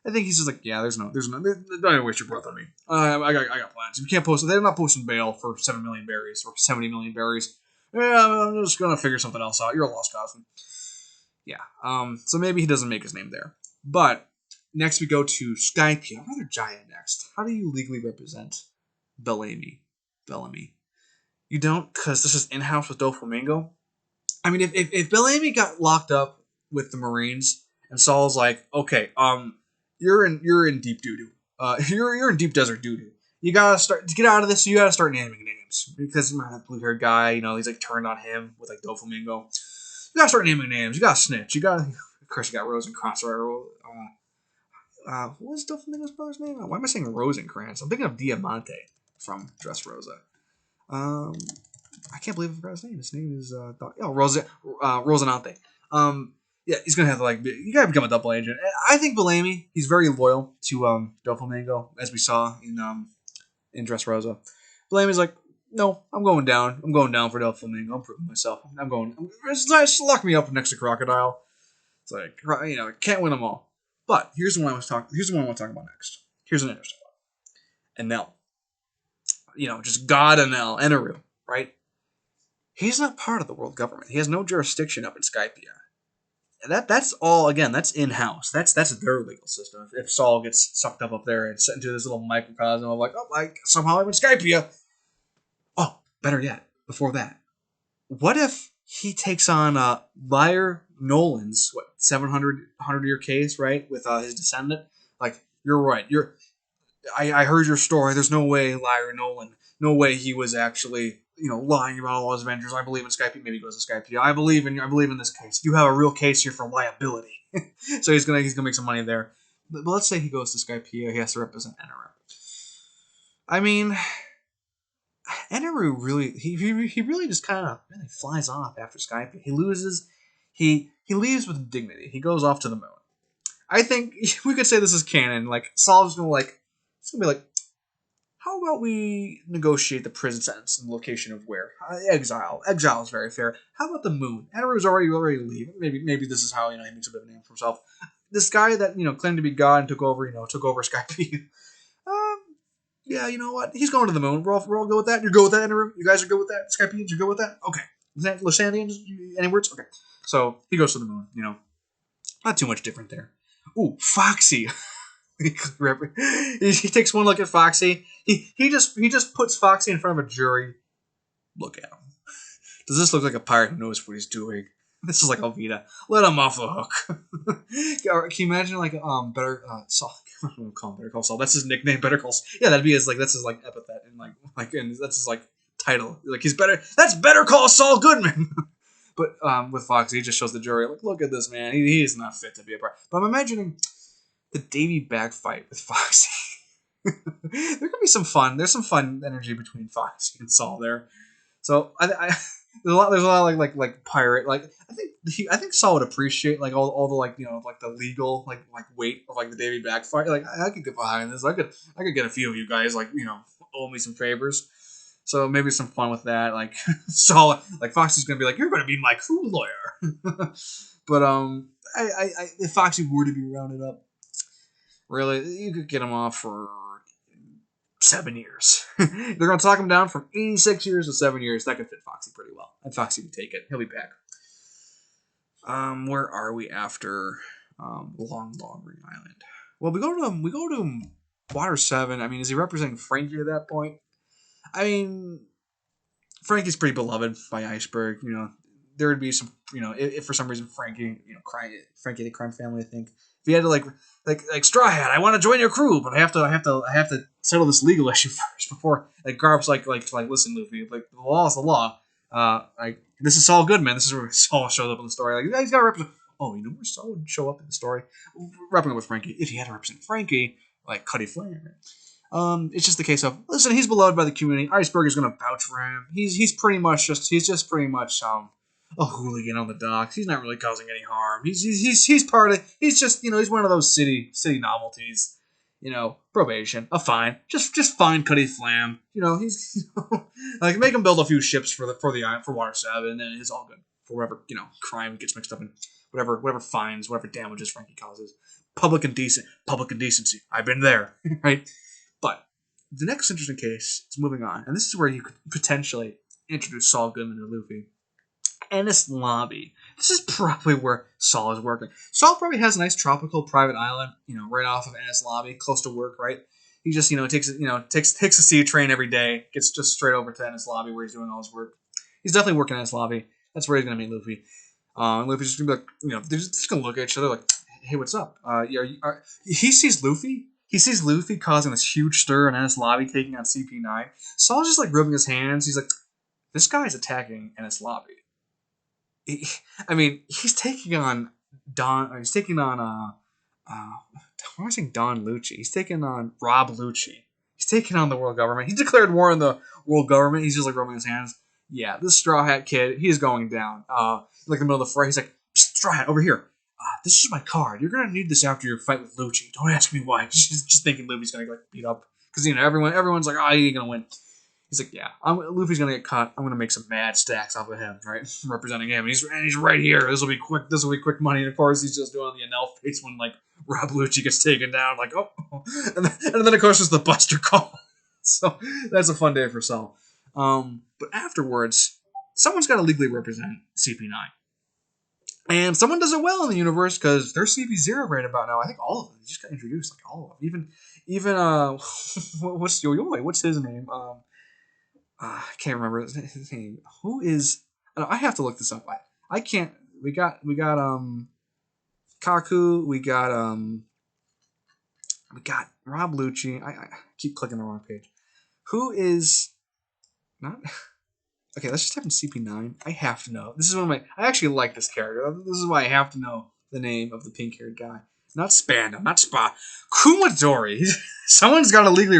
I think he's just like, yeah, don't even waste your breath on me. I got plans. If you can't post, they're not posting bail for 7 million berries or 70 million berries. Yeah, I'm just gonna figure something else out. You're a lost cause. Yeah. So maybe he doesn't make his name there. But next we go to Skypiea. Rather giant next. How do you legally represent Bellamy? You don't, because this is in-house with Doflamingo. I mean, if Bellamy got locked up with the Marines and Saul's like, okay, you're in deep doo doo. You're in deep desert doo doo. You gotta start to get out of this. You gotta start naming names because you might have a blue-haired guy. He's like turned on him with like Doflamingo. You gotta start naming names. You gotta snitch. Of course, you got Rosencrantz. What was Doflamingo's brother's name? Why am I saying Rosencrantz? I'm thinking of Diamante from Dressrosa. I can't believe I forgot his name. His name is Rosinante. Yeah, he's gonna have to you gotta become a double agent. I think Bellamy, he's very loyal to Doflamingo, as we saw in Dressrosa. Bellamy's like, no, I'm going down. I'm going down for Doflamingo. I'm proving myself. Just lock me up next to Crocodile. It's like, can't win them all. But here's the one I want to talk about next. Here's an interesting one. Enel. Just God Enel, right? He's not part of the world government. He has no jurisdiction up in Skypiea. That's all, again, that's in-house. That's their legal system. If Saul gets sucked up there and set into this little microcosm of somehow I'm in Skypiea. Oh, better yet, before that, what if he takes on Liar Nolan's 700-year case, right, with his descendant? Like, you're right. I heard your story. There's no way Liar Nolan. No way he was actually lying about all his adventures. I believe in Skypiea. Maybe he goes to Skypiea. I believe in this case. You have a real case here for liability. So he's gonna make some money there. But let's say he goes to Skypiea. He has to represent Eneru. I mean, Eneru really he really just kind of really flies off after Skypiea. He loses. He leaves with dignity. He goes off to the moon. I think we could say this is canon. Like, Saul's gonna be like, how about we negotiate the prison sentence and the location of where? Exile. Exile is very fair. How about the moon? Eneru's already leaving. Maybe this is how he makes a bit of a name for himself. This guy that claimed to be God and took over Skype. Yeah, you know what? He's going to the moon. We're all good with that. You're good with that, Eneru? You guys are good with that? Skypeans, you're good with that? Okay. Is that Lysandians? Any words? Okay. So he goes to the moon. Not too much different there. Ooh, Foxy. He takes one look at Foxy. He just puts Foxy in front of a jury. Look at him. Does this look like a pirate who knows what he's doing? This is like Alvida. Let him off the hook. Can you imagine Better Saul? I don't call him Better Call Saul. That's his nickname, Better Call. Yeah, that's his epithet and and that's his title. Like, he's better. That's Better Call Saul Goodman. But with Foxy, he just shows the jury look at this man. He is not fit to be a pirate. But I'm imagining the Davy Bag fight with Foxy. There could be some fun. There's some fun energy between Foxy and Saul there. So there's a lot of like pirate. I think Saul would appreciate all the the legal weight of the Davy Bag fight. I could get behind this. I could get a few of you guys owe me some favors. So maybe some fun with that. Saul, Foxy's gonna be you're gonna be my crew lawyer. But if Foxy were to be rounded up, really, you could get him off for 7 years. They're going to talk him down from 86 years to 7 years. That could fit Foxy pretty well. And Foxy would take it. He'll be back. Where are we after Long Ring Island? Well, we go to Water 7. I mean, is he representing Frankie at that point? I mean, Frankie's pretty beloved by Iceberg. There would be some, if for some reason Frankie the crime family, I think. If he had to like Straw Hat, I want to join your crew, but I have to settle this legal issue first before Garb's listen, Luffy, the law is the law. This is Saul Goodman. This is where Saul shows up in the story. He's got to represent. Oh, where Saul would show up in the story? Wrapping up with Frankie. If he had to represent Frankie, like Cuddy Flame. It's just the case of, listen, he's beloved by the community. Iceberg is going to vouch for him. He's just pretty much a hooligan on the docks. He's not really causing any harm. He's part of. He's just, he's one of those city novelties. Probation, a fine, just fine Cuddy Flam. He's like, make him build a few ships for Water 7, and it's all good for whatever crime gets mixed up in, whatever fines, whatever damages Frankie causes. Public indecency. I've been there, right? But the next interesting case is moving on, and this is where you could potentially introduce Saul Goodman to Luffy. Ennis Lobby. This is probably where Saul is working. Saul probably has a nice tropical private island, right off of Ennis Lobby, close to work, right? He just, takes a sea train every day, gets just straight over to Ennis Lobby where he's doing all his work. He's definitely working at Ennis Lobby. That's where he's gonna meet Luffy. Luffy's just gonna be like, they're just gonna look at each other like, hey, what's up? He sees Luffy. He sees Luffy causing this huge stir in Ennis Lobby, taking on CP9. Saul's just like rubbing his hands. He's like, this guy's attacking Ennis Lobby. He's taking on Don. He's taking on why am I saying Don Lucci? He's taking on Rob Lucci. He's taking on the world government. He declared war on the world government. He's just like rubbing his hands. Yeah, this Straw Hat kid, he's going down. Like the middle of the fray, he's like, Straw Hat, over here. This is my card. You're gonna need this after your fight with Lucci. Don't ask me why. Just thinking Luffy's gonna get beat up because everyone's like, he ain't gonna win. He's like, yeah, Luffy's gonna get caught. I'm gonna make some mad stacks off of him, right? Representing him, and he's right here. This will be quick. This will be quick money. And of course, he's just doing the Enel face when like Rob Lucci gets taken down. Like, oh, and then of course there's the Buster call. So that's a fun day for Saul. But afterwards, someone's got to legally represent CP9. And someone does it well in the universe because they're CP0 right about now. I think all of them. They just got introduced, like all of them. Even what's Yo-Yo? What's his name? I can't remember his name. Who is? I have to look this up. I can't. We got Kaku. We got Rob Lucci. I keep clicking the wrong page. Who is not? Okay, let's just type in CP9. I have to know. This is one of my. I actually like this character. This is why I have to know the name of the pink-haired guy. Not Spandam, not Spa. Kumadori. Someone's got to legally.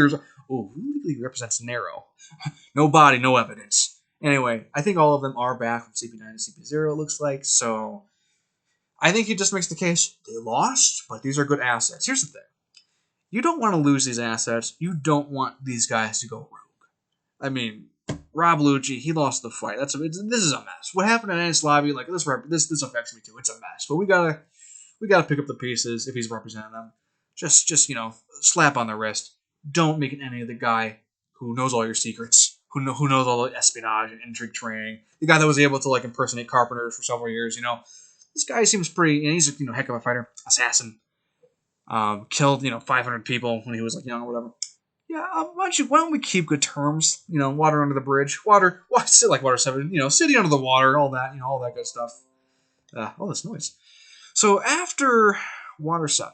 Who legally represents Nero? No body, no evidence. Anyway, I think all of them are back from CP9 to CP0. It looks like so. I think he just makes the case they lost, but these are good assets. Here's the thing: you don't want to lose these assets. You don't want these guys to go rogue. I mean, Rob Lucci, he lost the fight. This is a mess. What happened in Ennis Lobby, like this affects me too. It's a mess. But we gotta pick up the pieces if he's representing them. Just slap on the wrist. Don't make it any of the guy who knows all your secrets, who knows all the espionage and intrigue training. The guy that was able to like impersonate carpenters for several years. This guy seems pretty. He's a heck of a fighter, assassin. Killed 500 people when he was like young or whatever. Yeah, why don't we keep good terms? Water under the bridge, water 7, city under the water, all that, all that good stuff. All this noise. So after Water 7,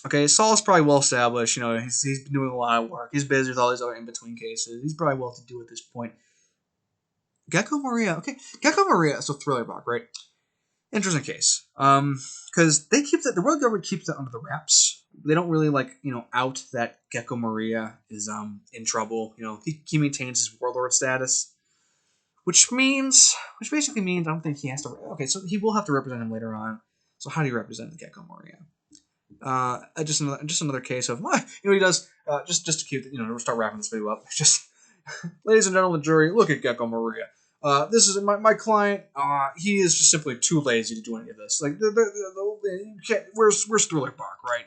okay, Saul's probably well established. He's been doing a lot of work. He's busy with all these other in between cases. He's probably well to do at this point. Gecko Maria, okay, Gecko Maria. So Thriller Bark, right? Interesting case. Because the world government keeps it under the wraps. They don't really out that Gecko Maria is in trouble. He maintains his warlord status, which basically means I don't think he has to. Okay, so he will have to represent him later on. So how do you represent the Gecko Maria? Just another case of he does just to keep we'll start wrapping this video up. Just ladies and gentlemen, of the jury, look at Gecko Maria. This is my client. He is just simply too lazy to do any of this. Like, where's Thriller Bark, right?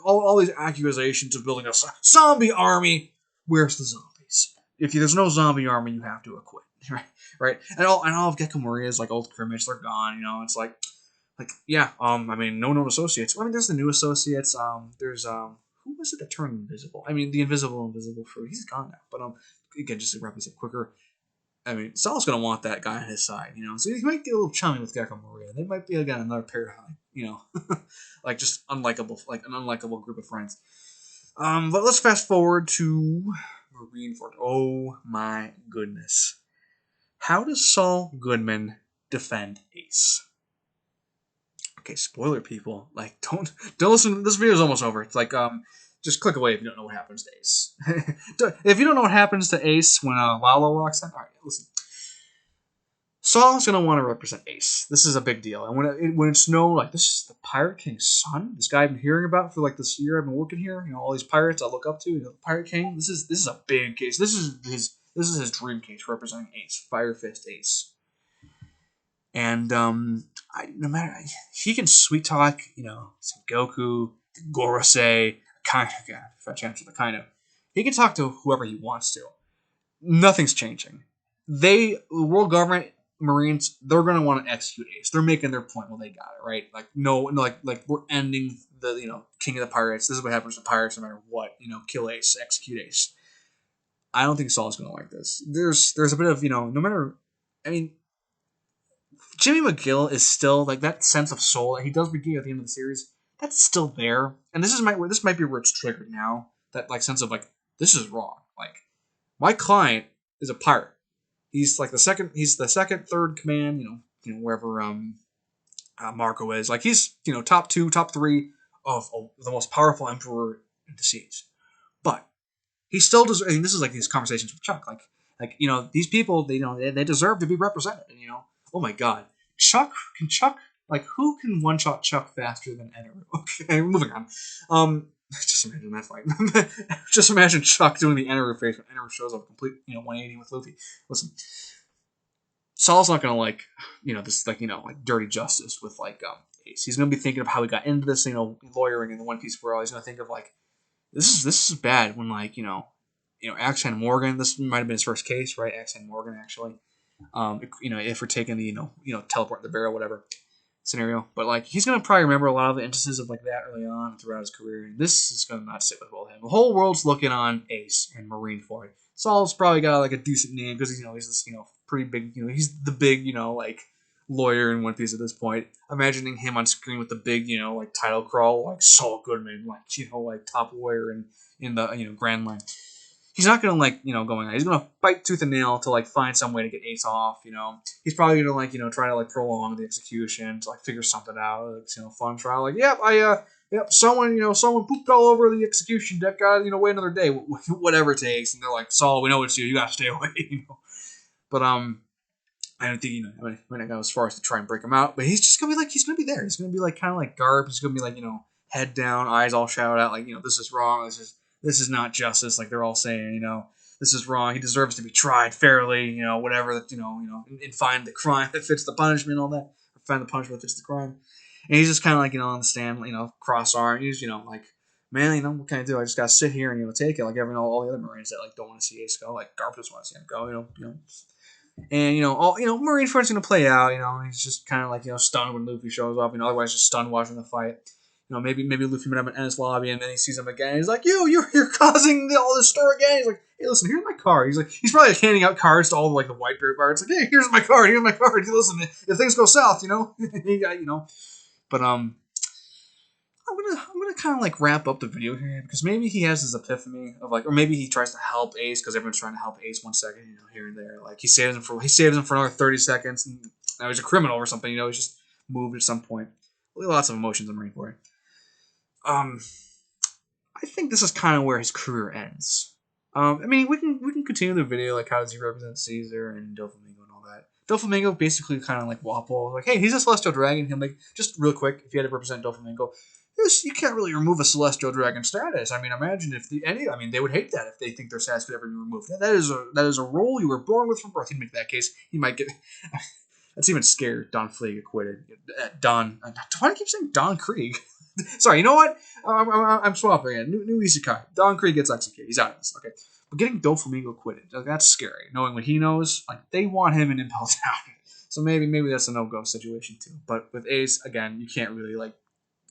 All these accusations of building a zombie army. Where's the zombies? If there's no zombie army, you have to acquit, right? And all of Gecko Maria's old crimmage, they're gone. It's no known associates. There's the new associates. There's who was it that turned invisible? The invisible fruit. He's gone now. But again, just to wrap this up quicker. Saul's gonna want that guy on his side, So he might get a little chummy with Gecko Maria. They might be again another pair, just unlikable, an unlikable group of friends. But let's fast forward to Marineford. Oh my goodness, how does Saul Goodman defend Ace? Okay, spoiler people. Like, don't listen. This video is almost over. It's like just click away if you don't know what happens to Ace. If you don't know what happens to Ace when Lalo walks in, all right, listen. Saul's gonna want to represent Ace. This is a big deal, and when it's known, like, this is the Pirate King's son. This guy I've been hearing about for like this year I've been working here. You know, all these pirates I look up to. You know, the Pirate King. This is a big case. This is his dream case representing Ace, Fire Fist Ace. And no matter, he can sweet talk, some Goku, Gorosei, kind of, God, if I chance the kind of, he can talk to whoever he wants to. Nothing's changing. The world government, Marines, they're gonna want to execute Ace. They're making their point. Well, they got it right. Like, no, like we're ending the King of the Pirates. This is what happens to pirates, no matter what. Kill Ace, execute Ace. I don't think Saul's gonna like this. There's a bit of no matter. I mean, Jimmy McGill is still like that sense of soul that he does begin at the end of the series. That's still there, and this might be where it's triggered now. That like sense of like, this is wrong. Like, my client is a pirate. He's like the second. He's the second, third command. Wherever Marco is. Like, he's top two, top three of the most powerful emperor in the seas. But he still does. I mean, this is like these conversations with Chuck. Like these people. They deserve to be represented. And, oh my God, Chuck like, who can one shot Chuck faster than Eneru? Okay, moving on. Just imagine that fight. Just imagine Chuck doing the Eneru face when Eneru shows up complete 180 with Luffy. Listen, Saul's not gonna like this like dirty justice with like Ace. He's gonna be thinking of how he got into this lawyering in the One Piece world. He's gonna think of like, this is bad when like Axan Morgan. This might have been his first case, right? Axan Morgan actually. If we're taking the teleport the barrel, whatever scenario, but like, he's gonna probably remember a lot of the instances of like that early on throughout his career, and this is gonna not sit well with him. The whole world's looking on Ace and Marine for it. Saul's probably got like a decent name because he's this pretty big, he's the big like lawyer in One Piece at this point. Imagining him on screen with the big like title crawl, like Saul Goodman, like like top lawyer in the Grand Line. He's not gonna like going on. He's gonna fight tooth and nail to like find some way to get Ace off. He's probably gonna like try to like prolong the execution to like figure something out. It's fun trial. Like, someone pooped all over the execution deck. Wait another day, whatever it takes. And they're like, Saul, we know it's you. You gotta stay away. But I don't think I might not go as far as to try and break him out. But he's just gonna be like, he's gonna be there. He's gonna be like kind of like Garp. He's gonna be like head down, eyes all shadowed out. Like this is wrong. This is not justice. Like, they're all saying, this is wrong. He deserves to be tried fairly. Whatever that and find the crime that fits the punishment, all that. Or find the punishment that fits the crime. And he's just kind of like on the stand, cross arm. He's like, man, what can I do? I just gotta sit here and take it. Like all the other Marines that like don't want to see Ace go. Like, Garp doesn't want to see him go. And all Marine friends gonna play out. He's just kind of like stunned when Luffy shows up. Otherwise just stunned watching the fight. Maybe Luffy met him in Ennis lobby, and then he sees him again. He's like, you're causing all this stir again. He's like, hey, listen, here's my card. He's probably like handing out cards to all the like the white beard pirates. Like, hey, here's my card. Listen, if things go south, you got. But I'm gonna kind of like wrap up the video here, because maybe he has his epiphany of like, or maybe he tries to help Ace because everyone's trying to help Ace 1 second, here and there. Like, he saves him for another 30 seconds, and now he's a criminal or something. He's just moved at some point. Lots of emotions in Marine for it. I think this is kind of where his career ends. I mean, we can continue the video, like, how does he represent Caesar and Doflamingo and all that. Doflamingo basically kind of like Wapol, like, hey, he's a celestial dragon. He'll make, just real quick, if you had to represent Doflamingo, you can't really remove a celestial dragon status. I mean, imagine if they would hate that if they think their status could ever be removed. That is a role you were born with from birth. He'd make that case. He might get. That's even scary. Don Fleeg acquitted. Why do I keep saying Don Krieg? Sorry, you know what? I'm swapping again. New Isekai. Don Krieg gets executed. He's out of this. Okay. But getting Doflamingo acquitted, that's scary. Knowing what he knows, like, they want him in Impel Down. So maybe that's a no-go situation too. But with Ace, again, you can't really, like,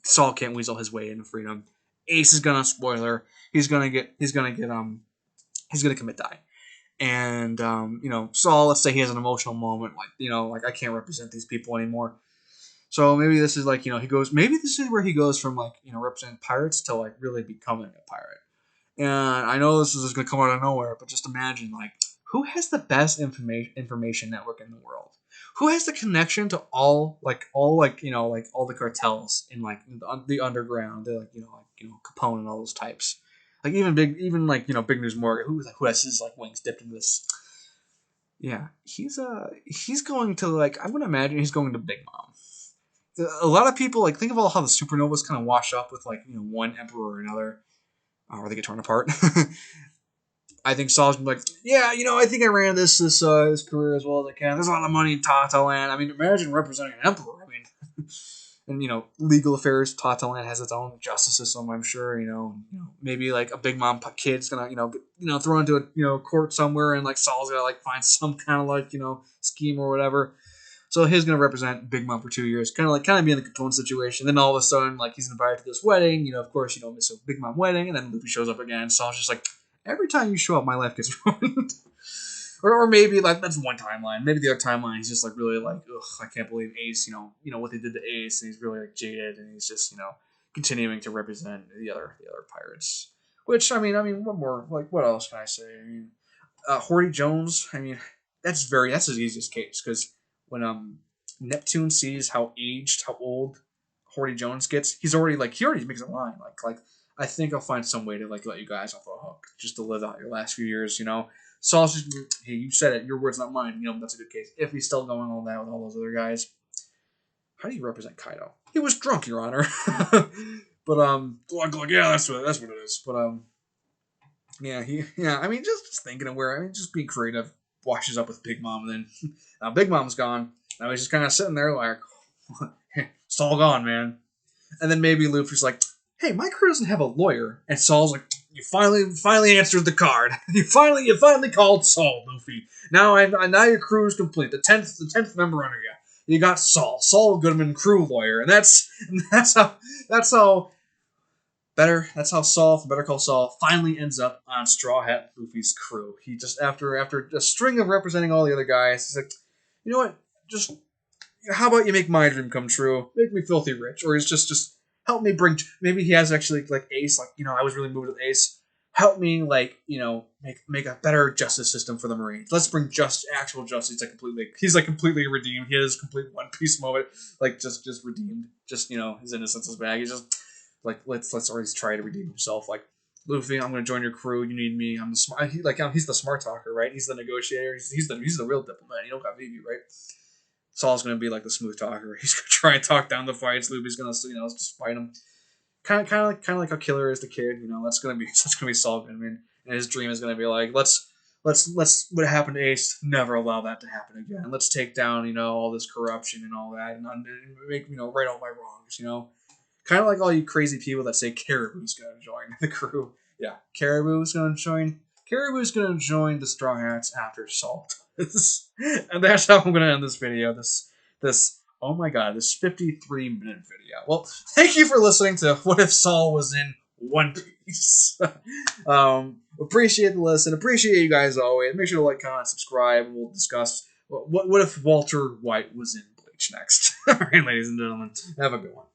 Saul can't weasel his way into freedom. Ace is gonna, spoiler, he's gonna commit die. And Saul, let's say he has an emotional moment, like I can't represent these people anymore. So maybe this is like, maybe this is where he goes from like, representing pirates to like really becoming a pirate. And I know this is going to come out of nowhere, but just imagine, like, who has the best information network in the world? Who has the connection to all like all the cartels in like the underground, Capone and all those types. Like even like Big News Morgan, who has his like wings dipped in this. Yeah, he's going to like I'm gonna imagine he's going to Big Mom. A lot of people like think of all how the supernovas kind of wash up with like one emperor or another, or they get torn apart. I think Saul's gonna be like, yeah, I think I ran this career as well as I can. There's a lot of money in Tata land. I mean, imagine representing an emperor. I mean, and legal affairs. Tata land has its own justice system. I'm sure. Maybe like a big mom kid's gonna throw into a court somewhere, and like Saul's gonna like find some kind of like scheme or whatever. So he's gonna represent Big Mom for 2 years, kind of be in the Catone situation. Then all of a sudden, like he's invited to this wedding. Of course, miss a Big Mom wedding, and then Luffy shows up again. Saul's just like, every time you show up, my life gets ruined. or maybe like that's one timeline. Maybe the other timeline he's just like really like, ugh, I can't believe Ace. What they did to Ace, and he's really like jaded, and he's just continuing to represent the other pirates. Which I mean, what more? Like, what else can I say? I mean, Horty Jones. I mean, that's his easiest case because when Neptune sees how old Horty Jones gets, he already makes a line like I think I'll find some way to like let you guys off the hook just to live out your last few years. Saul's just, hey, you said it, your words not mine. That's a good case. If he's still going on that with all those other guys, how do you represent Kaido? He was drunk, Your Honor. But yeah, that's what it is. But I mean, just thinking of where just being creative washes up with Big Mom, and then now Big Mom's gone. Now he's just kind of sitting there like, Saul gone, man. And then maybe Luffy's like, hey, my crew doesn't have a lawyer, and Saul's like, you finally answered the card. you finally called Saul, Luffy. Now your crew is complete. The tenth member under you. You got Saul Goodman, crew lawyer, and that's how Saul, from Better Call Saul, finally ends up on Straw Hat Luffy's crew. He just after a string of representing all the other guys, he's like, you know what? Just how about you make my dream come true? Make me filthy rich, or he's just help me bring. Maybe he has actually like Ace, like I was really moved with Ace. Help me make a better justice system for the Marines. Let's bring actual justice. He's completely redeemed. He has complete One Piece moment, like just redeemed. Just his innocence is back. He's just like let's always try to redeem himself. Like Luffy, I'm gonna join your crew. You need me. I'm the smart. He's the smart talker, right? He's the negotiator. He's the real diplomat. You don't got Vivi, right? Saul's gonna be like the smooth talker. He's gonna try and talk down the fights. Luffy's gonna just fight him. Kind of like how Killer is the kid. That's gonna be Saul Goodman, and his dream is gonna be like let's what happened to Ace, never allow that to happen again. Let's take down all this corruption and all that, and make right all my wrongs. Kind of like all you crazy people that say Caribou's gonna join the crew. Yeah, Caribou's gonna join. Caribou's gonna join the Straw Hats after Saul does. And that's how I'm gonna end this video. This oh my god, this 53-minute video. Well, thank you for listening to What If Saul Was in One Piece. Appreciate the listen. Appreciate you guys always. Make sure to like, comment, subscribe. We'll discuss what if Walter White was in Bleach next. All right, ladies and gentlemen, have a good one.